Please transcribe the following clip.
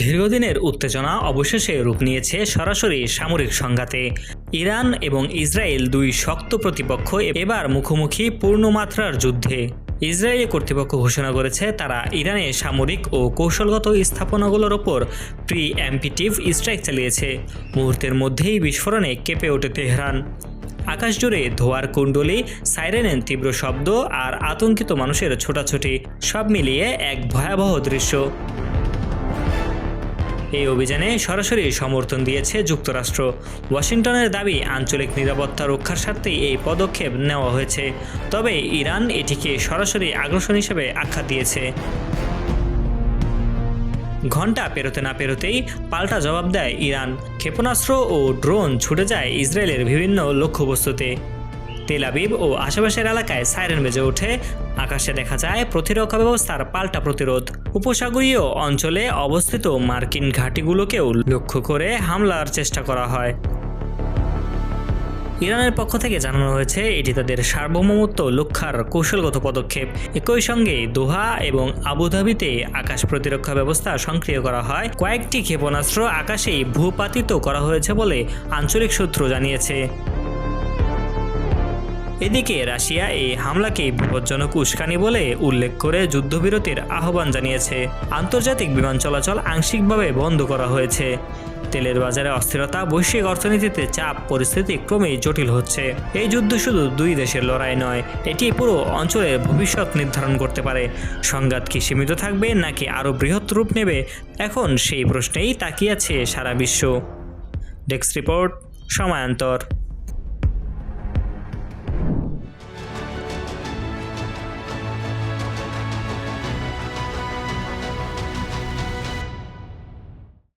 দীর্ঘদিনের উত্তেজনা অবশেষে রূপ নিয়েছে সরাসরি সামরিক সংঘাতে। ইরান এবং ইসরায়েল দুই শক্ত প্রতিপক্ষ এবার মুখোমুখি পূর্ণমাত্রার যুদ্ধে। ইসরায়েলি কর্তৃপক্ষ ঘোষণা করেছে তারা ইরানে সামরিক ও কৌশলগত স্থাপনাগুলোর ওপর প্রি-এম্পটিভ স্ট্রাইক চালিয়েছে। মুহূর্তের মধ্যেই বিস্ফোরণে কেঁপে ওঠে তেহরান। আকাশ জুড়ে ধোঁয়ার কুণ্ডলী, সাইরেনের তীব্র শব্দ আর আতঙ্কিত মানুষের ছোটাছুটি, সব মিলিয়ে এক ভয়াবহ দৃশ্য। এই অভিযানে সরাসরি সমর্থন দিয়েছে যুক্তরাষ্ট্র। ওয়াশিংটনের দাবি, আঞ্চলিক নিরাপত্তা রক্ষার স্বার্থেই এই পদক্ষেপ নেওয়া হয়েছে। তবে ইরান এটিকে সরাসরি আগ্রাসন হিসেবে আখ্যা দিয়েছে। ঘণ্টা পেরোতে না পেরোতেই পাল্টা জবাব দেয় ইরান। ক্ষেপণাস্ত্র ও ড্রোন ছুটে যায় ইসরায়েলের বিভিন্ন লক্ষ্যবস্তুতে। তেল আবিব ও আশেপাশের এলাকায় সাইরেন বেজে ওঠে। আকাশে দেখা যায় প্রতিরক্ষা ব্যবস্থার পাল্টা প্রতিরোধ। উপসাগরীয় অঞ্চলে অবস্থিত মার্কিন ঘাঁটিগুলোকেও লক্ষ্য করে হামলার চেষ্টা করা হয়। ইরানের পক্ষ থেকে জানানো হয়েছে এটি তাদের সার্বভৌমত্ব রক্ষার কৌশলগত পদক্ষেপ। একই সঙ্গে দোহা এবং আবুধাবিতে আকাশ প্রতিরক্ষা ব্যবস্থা সক্রিয় করা হয়। কয়েকটি ক্ষেপণাস্ত্র আকাশেই ভূপাতিত করা হয়েছে বলে আঞ্চলিক সূত্র জানিয়েছে। এদিকে রাশিয়া এই হামলাকে বিপজ্জনক উস্কানি বলে উল্লেখ করে যুদ্ধবিরতির আহ্বান জানিয়েছে। আন্তর্জাতিক বিমান চলাচল আংশিকভাবে বন্ধ করা হয়েছে। তেলের বাজারে অস্থিরতা, বৈশ্বিক অর্থনীতিতে চাপ, পরিস্থিতি ক্রমেই জটিল হচ্ছে। এই যুদ্ধ শুধু দুই দেশের লড়াই নয়, এটি পুরো অঞ্চলের ভবিষ্যৎ নির্ধারণ করতে পারে। সংঘাত কি সীমিত থাকবে নাকি আরও বৃহৎ রূপ নেবে, এখন সেই প্রশ্নেই তাকিয়ে আছে সারা বিশ্ব। Desk report, সময়ান্তর।